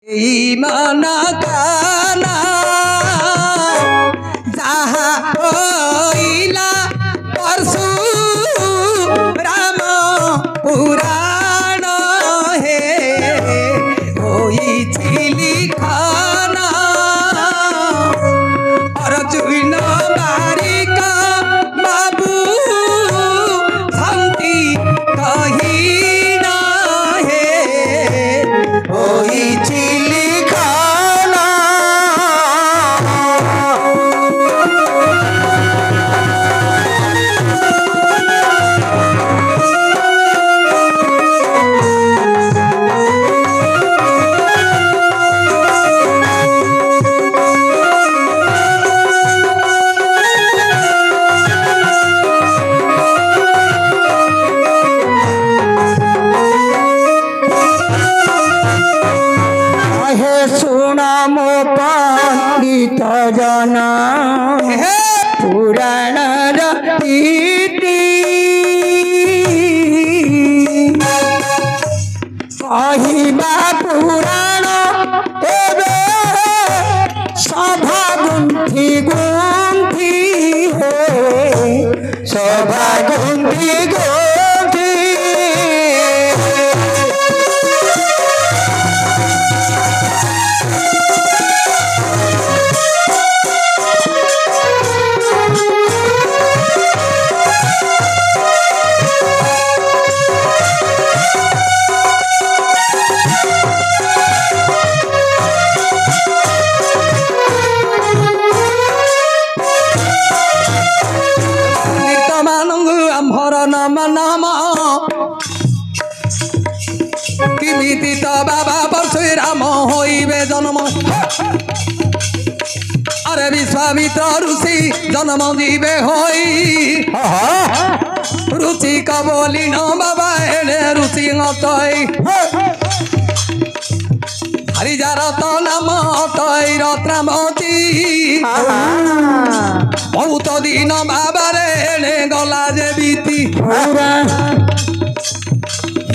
ইমানা কানা যাহা হইলা পরশু রাম পুরাণ হে হইছিলি খানা অর্জুন বারিক বাবু শান্তি কহিনা হে হইছিলি খানা पंडित जन पुराण रीति कहवा पुराण एबे सभा गुंथी गुंथी हे सभा गुंथी गुंथी नम नम किमिति तो बाबा परशुराम होइबे जन्म अरे विश्वामित्र ऋषि जन्म जीवे होई रुचि कबोली न बाबा एने ऋषि तई हरिजार तो नाम तई रत्नामती बहुत दिन बाबा रे गला जे बीती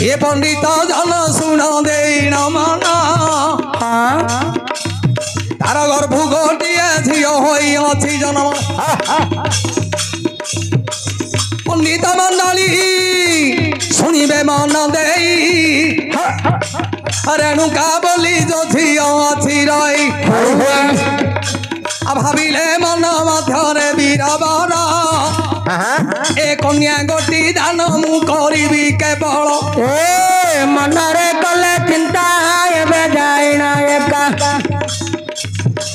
ये पंडित जन शुण दे मन तार गर्भ गोटे झील होई जन्म पंडित मंडली शुणे मन दे रेणुका बोली जो झील अच्छी रही भाविले मन मध्य वीरवर ए कन्या गोटी दान मु करी केवल ए मनरे कले चिंता एबे जाइना एका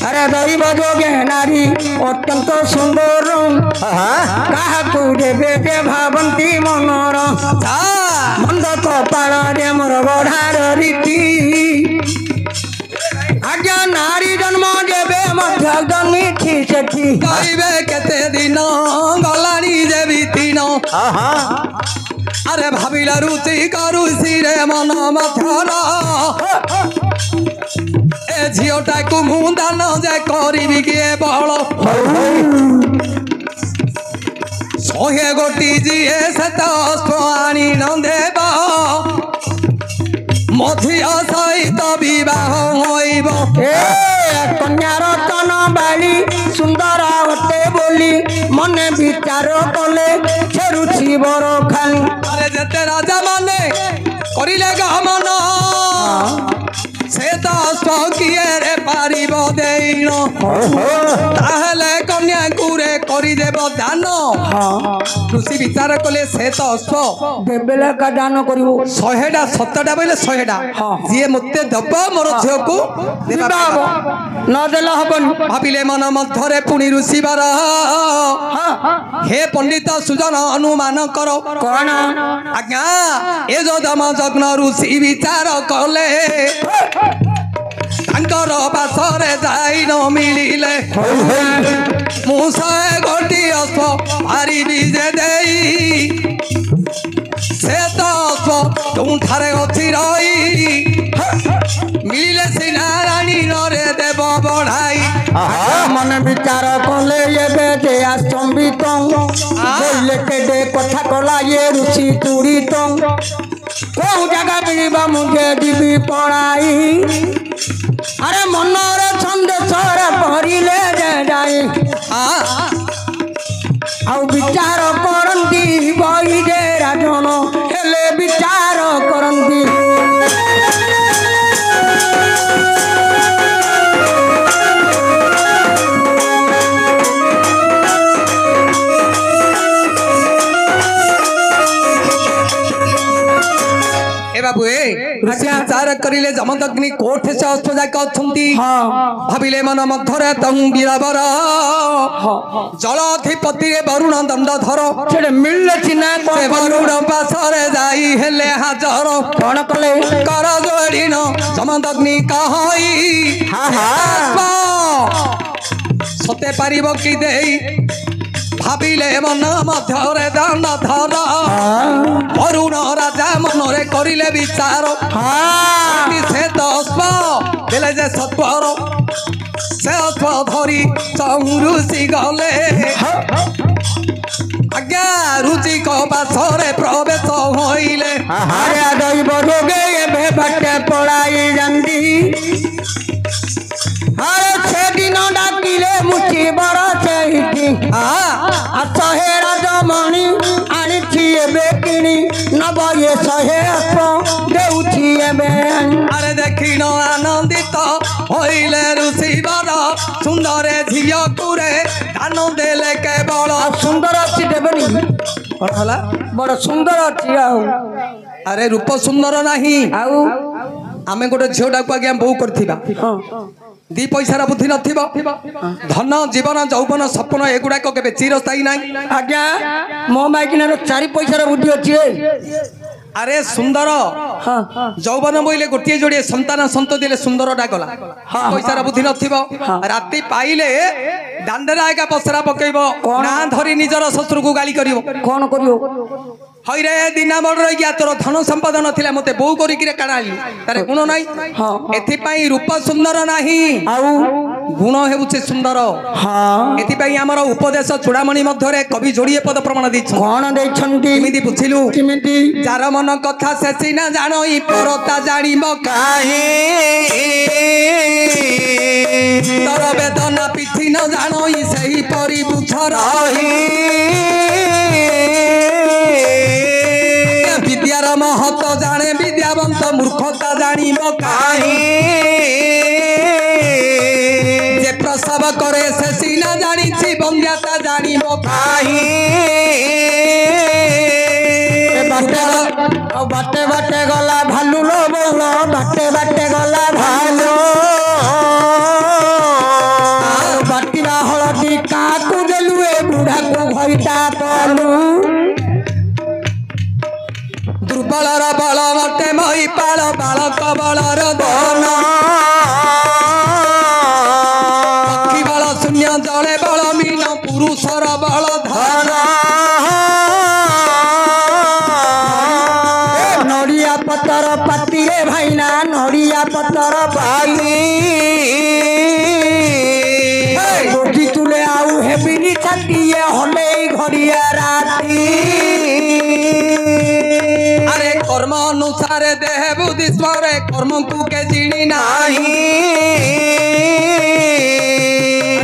अरे दैव जोगे नारी अत्यंत सुंदर कहा देवे के भावंती मनोर मंद कपाल रे मोर बढ़ार रीति आज्ञा नारी जन्म देवे मध्य जन्मी थी सेठी कहबे केते दिन गलानी जे बीतीन अरे भाविला रुचि करुसी रे मन मथर ए झीटा को मुदान जे करी किए बल शहे गोटी जीए से तो आनी न देव मध्य सहित बह होइब कन्या रतन बाली सुंदर होते बोली मन विचार कले फेरुछि बर खाली अरे जेते राजा माने करिले गमन से तो किए रे पारिब देइन ताहले कन्या गुरे करि देव दान ऋषि विचार कले से तो देबेले का दान करिवो 100टा 70टा बोले 100टा जे मते दब मोर झियो को देबा न देला हबन भाविले मन मध्यरे पुणी ऋषि बर हे पंडित सुजन अनुमान करो कौन आज्ञा ए जो दम जग्न ऋषि विचार कले तांकर पासरे जाई न मिलिले मुसे गोटी अश्व पारी जे देई से तो अश्व तुठारे अच्छी रही मिलिले सिना रानी नरे देव बढ़ाई मन विचार कले ये दे आस्तंबित बोले के दे कथा कला ये ऋषि तुड़ी कौ जगह मिलबा मुझे दिबी पढ़ाई আরে মনরে সন্দেশর পড়িলে যে যাই ଆଉ ବିଚାର କରନ୍ତି ବହି ଯେ ରାଜନ ହେଲେ ବିଚାର କରନ୍ତି बाबू विचार करिले जमदग्नि कोठ से अस्त जाक अछंती भाबिले मन मध्यरे तंग बिराबर जलाधिपति वरुण दंडधर सेडे मिलले चिना से वरुण पासरे जाई हेले हाजर कोन कले कर जोड़िन जमदग्नि कहई सते पारिब कि देई भाबिले मन मध्यरे दंडधर वरुण राजा मनरे करिले विचार से दस्प देले जे सत्वर से अश्व धरी चौरुषि गले आज्ञा रुचि बासरे प्रवेश होइले अरे दैव रोगे एबे बाटे पड़ाई जंदी अरे छे दिन डाकिले मुची बड़ चैती सहे राजमणि आनिछि एबे किणी नब ये सहे अश्व देउछि एबे अरे देखिन आनंदित होइले ऋषि बर सुंदर झियो कुरे दान देले केवल सुंदर अछि देबनी कोन हला बड़ सुंदर अछि आउ अरे रूप सुंदर नाही आउ आमे गोटे झियोटा को आज्ञा बहु करथिबा दी पैसार बुद्धि नथिबो धन जीवन यौवन सपन एगुडा को केबे चिरस्थायी नाही आज्ञा मो माइकिनार 4 पैसार बुद्धि अछि अरे सुंदर यौवन बोइले गोटिए जोड़िए संतान संतति सुंदर डागला पैसार बुद्धि नथिबो राति पाइले दांडरा एका पसरा पकेइबो ना धरी निजर शत्रु को गाली करिवो कोन करियो हईरे दिना बड़ रही गया तोर धन संपद नथिला मते बहु करी किरे काढाली तारे गुण नाही एथि पई रूप सुंदर नाही आउ गुण हेउचे सुंदर हां एथि पई हमर उपदेश चूड़ामणि मध्यरे कवि जोड़िए पद प्रमाण दै कोन दैछंती किमिति बुझिलु किमिति जार मन कथा से सिना जानई परता जानिब काहे तर वेदना पिथि न जानई सही परि बुझ रही विद्यार महत जाने विद्यावंत मूर्खता जानिब काहे जे प्रसव करे से सिना जानिछि बंध्याता जानिब काहे बाटे बाटे गला भालू लो बोलो बाटे बाटे गला भालू बाटिरा हलदी काकू देलु ए बुढ़ा को भइटा पलू दुर्बलर बल मते मई पाल बालक बलर धन पक्षी बल शून्य जले बल मीन पुरुषर बल धन नड़िया पतर पातिरे भाईना नड़िया पतर पाली गोटी तुले आउ हेबिनी छातिए हले घड़िया राती अरे कर्म अनुसार देह बुद्धि स्मरे कर्म को के जिणी नाही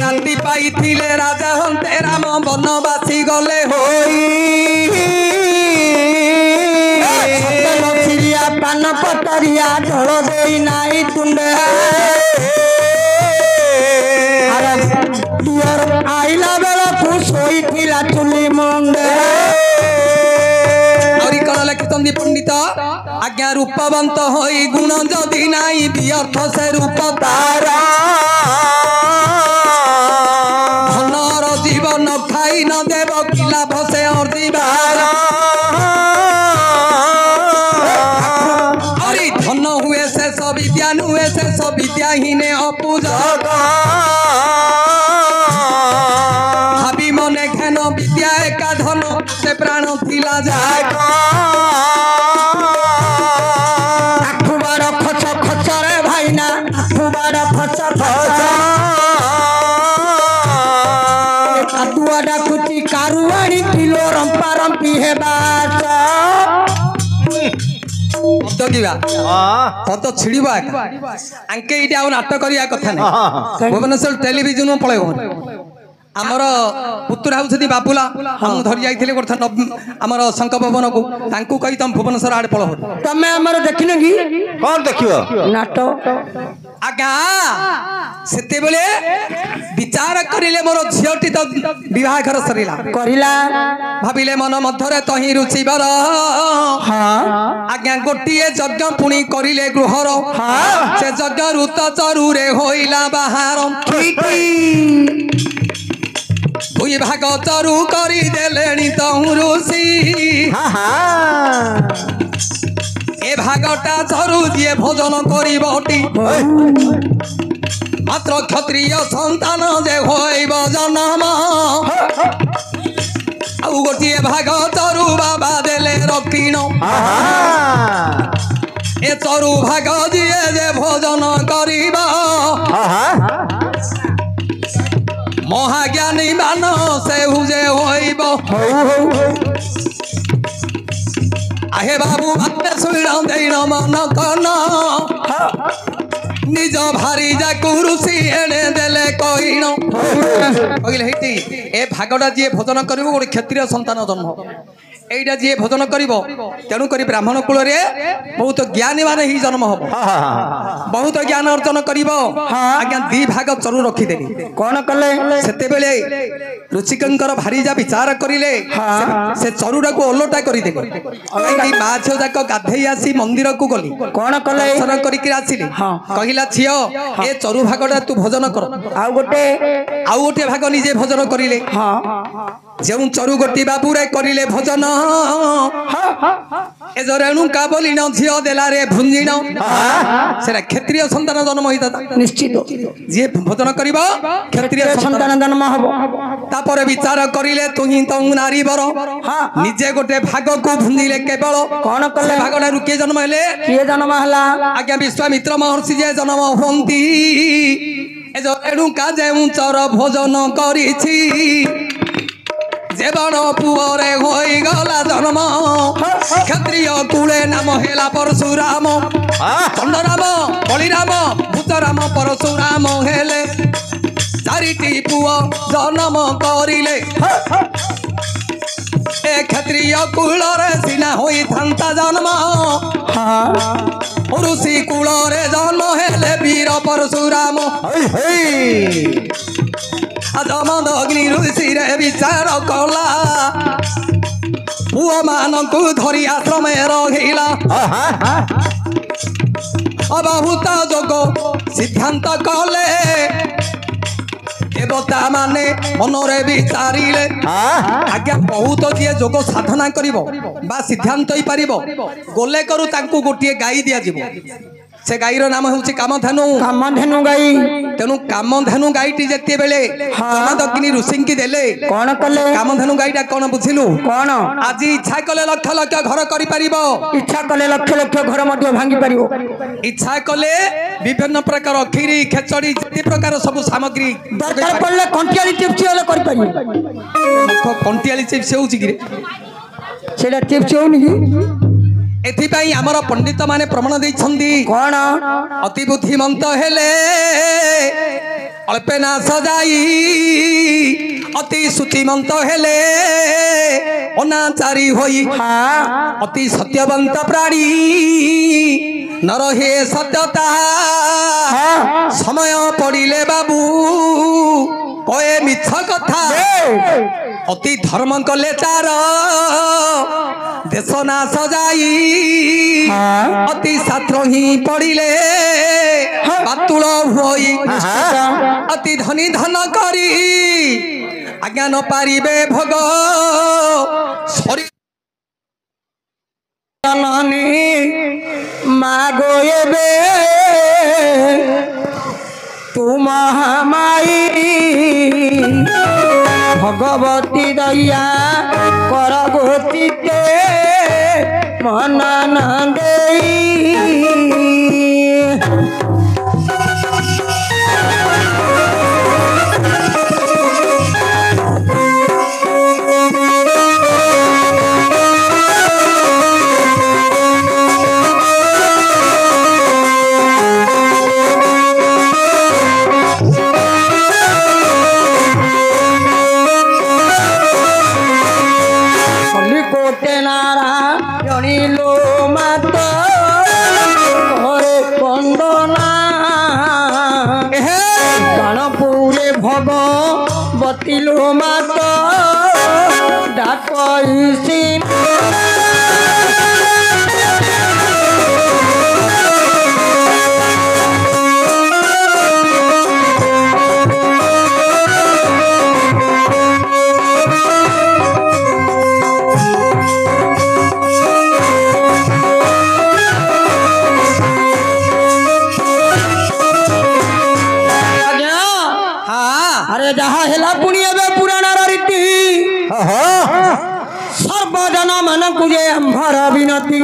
राति पाइथिले राजा हंते राम वनवासी गले होई पान पतरिया ढोल देई नाई तुंडे आइला बेला खुश होई थिला चुली मुंडे और कण लिखितंदी पंडित आज्ञा रूपवंत होई गुण जदि नाई व्यर्थ से रूप तारा धनर जीवन खाई न देव कि लाभ से अर्जिबार धन हुए से सब विद्या हुए से सब विद्याहीने अपूजक भावी मने घेन विद्या एका धन से प्राण थिला जाए आखुबार खच खचरे भाईना आखुबार खच खच कादुआ डाकुची कारुआणी किलो रंपा रंपी हे बास जगिवा तो तो छिड़वा आंके इटा आ नाटक करिया कथा नहीं भुवनेश्वर टेलीविजन पळेबो आमर पुत्र हाउछथि बापुला हम धरि जाइथिले करथा आमर शंख भवन को तांकू कहि तम भुवनेश्वर आड़े पळो तमे हमर देखिन की कौन देखियो नाटक आज्ञा सेते बेले विचार करिले मोर झियोटी तो विवाह घर सरिला करिला भाबिले मन मध्यरे तही रुचिबर हां आज्ञा गोटिए यज्ञ पुणी करिले गृहर से यज्ञ ऋत चरु रे होइला बाहार दुई भाग चरु करी देलेनी तहु ऋषि ए भागटा चरु दिए भोजन करिबटी मात्र क्षत्रिय संतान जे होइब जन्म आउ गोटे भाग चरु बाबा देले रक्षिण ए चरु भाग दिए जे भोजन करिब महाज्ञानी मान से हुजे होइब आहे बाबू मत सुन देन मन कन निज भारी जा कुरुसी एने देले कहिन कहिले हेती ए भागटा जे भोजन करिवो गोटे क्षत्रिय संतान जन्म एइटा जे भोजन करिवो तेनु करी ब्राह्मण कुल रे बहुत ज्ञानी माने ही जन्म हबो बहुत ज्ञान अर्जन करिवो आज्ञा दी भाग चरु रखी देली कोन कले सेते बेले रुचिकंकर भारी जा विचार करिले से चरुडा को ओलोटा करी देली एई माछो जाक गाधेई आसी मंदिर को गली कोन कले दर्शन करिक आसिले कहिला छियो ए चरु भागटा तू भोजन कर आ गोटे भाग निजे भोजन करिले जेउ चरु गोटी बाबू रे करिले भोजन ए जरेणु का बोली न झियो देला रे भुंजिण सेरा क्षत्रिय संतान जन्म होइता निश्चित जे भोजन करिबो क्षत्रिय संतान जन्म हबो तापर विचार करिले तुही त नारी बर निजे गोटे भाग को भुंजिले केवल कोन कले भागडा रुके जन्म हेले किए जन्म हला आज्ञा विश्वामित्र महर्षि जे जन्म होंती ए जरेणु का जेउ चर भोजन करिछि जेबण पुअरे होई गला जन्म क्षत्रिय कुले नाम हेला परशुराम चंडराम बलिराम भूतराम परशुराम हेले चारिटी पुआ जन्म करिले ए क्षत्रिय कुल रे सिना होई थांता जन्म ऋषि कुल रे जन्म हेले वीर परशुराम जमद अग्नि ऋषि रे विचार कला पुआ मानकु धरी आश्रम रहिला बहुत जोग सिद्धांत कले देवता माने मनरे विचारिले आज्ञा बहुत जे जोग साधना करिवो बा सिद्धांत ही पारिबो गोले करू तांकु गोटिए गाई दिया जिवो से गाईर नाम होउची कामधेनु गाई तेनु कामधेनु गाईटी जेते बेले जमदग्नि ऋषि की देले कोन कले कामधेनु गाईटा कोन बुझिलु कोन आज इच्छा कले लक्ष लक्ष घर करि परिबो इच्छा कले लक्ष लक्ष घर मध्ये भांगी परिबो इच्छा कले विभिन्न प्रकार खीरी खेचड़ी जेते प्रकार सब सामग्री दरकार पड़ले कंटियाली चिप्स वाला करि परिबो कंटियाली चिप्स होउची कि रे सेटा चिप्स होउनी की एथिपाई आमर पंडित माने प्रमाण देइछंदी कोन अति बुद्धिमंत हेले अल्पे ना सजाई अति सुचिमंत हेले अनाचारी होई अति सत्यवंत प्राणी न रहे सत्यता समय पड़िले बाबू कहे मिछ कथा अति धर्म कले चार देश ना सजाई अति छात्र ही पड़िले बातुल होई अति धनी धन करी आज्ञा न पारिबे भोग शरीर मागोएबे तुम हमाई भगवती दैया कर गोती के मना न देई ପତିଲୁ ମାତ ଡାକଇସି अरे जहाँ हेला पुणी एबे पुराणार रीति सर्वजन मन कुजे अंभर विनती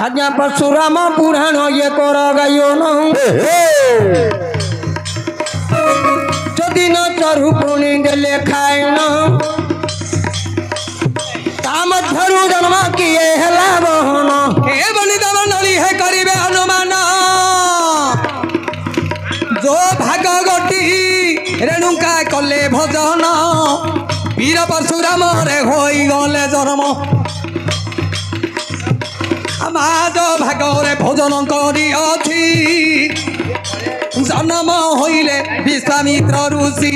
आज्ञा परशुराम पुराण ये कर गायो न जदि न चरु पुणी देले खाए न ता मध्यरु जन्म किए हेला बहन हे बलिदान मंडली हे करिवे अनुमान जो भाग गटी रेणुका कले भजन वीर परशुराम रे होई गले जन्म समाज भाग रे भोजन करी अछि जन्म होइले विश्वामित्र ऋषि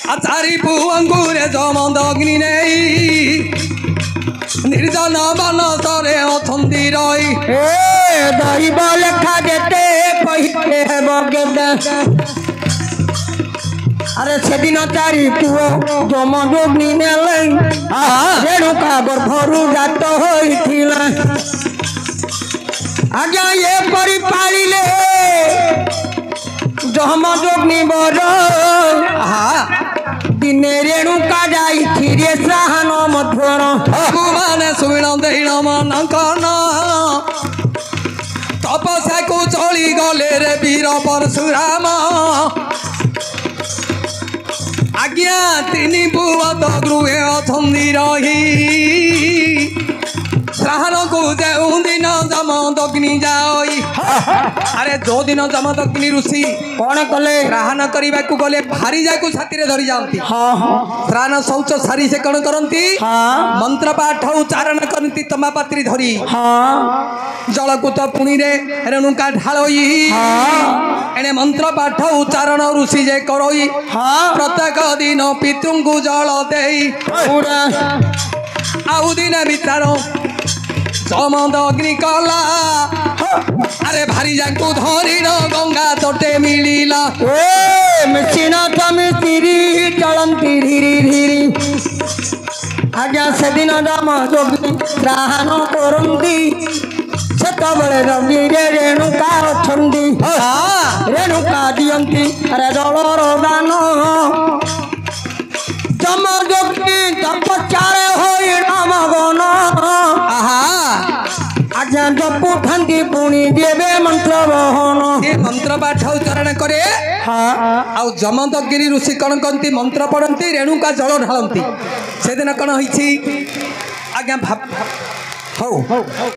आचारी पुअंगुरे जमंद अग्नि नेई निर्जन बनसरे अछंदी रही दैव लेखा जेते कहिते बगेदा अरे सेदिन चारि पुओ जमदग्नि नेले रेणुका गर्भरु जात होइथिला आज्ञा ये परि पालिले जमदग्नि बर दिने रेणुका जाई रे साहन मध्वर माने सुण देण मन कन तपस्या को चली गले रे वीर परशुराम आज्ञा तीन पुआ तो गृहे अछंदी रही श्राहन को जो दिन जमदग्नि जाई अरे जो दिन जमदग्नि ऋषि कौन कले श्राहन करने को गले भारी जाए को छाती धरी जाती श्राहन शौच सारी से कौन करती मंत्र पाठ उच्चारण करती तमापात्री धरी जल को तो पुणी रे रेणुका ढालोई एने मंत्र पाठ उच्चारण ऋषि जे करोई प्रत्येक दिन पितृंगु जल दे आउ दिन विचार जमदग्नि कला अरे भारी जाकू धरी गंगा तटे मिलिला मिसिना तमितिरी चलंती धीरी धीरी आज्ञा सेदिन जमदग्नि दाहन करंती सेतबेले रवि रेणुका अछंती रेणुका दियंती अरे जलर दान जमदग्नि तपस्यारे होई रामगन आज्ञा जपु थांती पुणी देवे मंत्र बहन ये मंत्र पाठ उच्चारण करे आउ जमदग्नि ऋषि कौन करती मंत्र पढ़ती रेणुका जल ढालती से दिन कौन होइछि आज्ञा भाव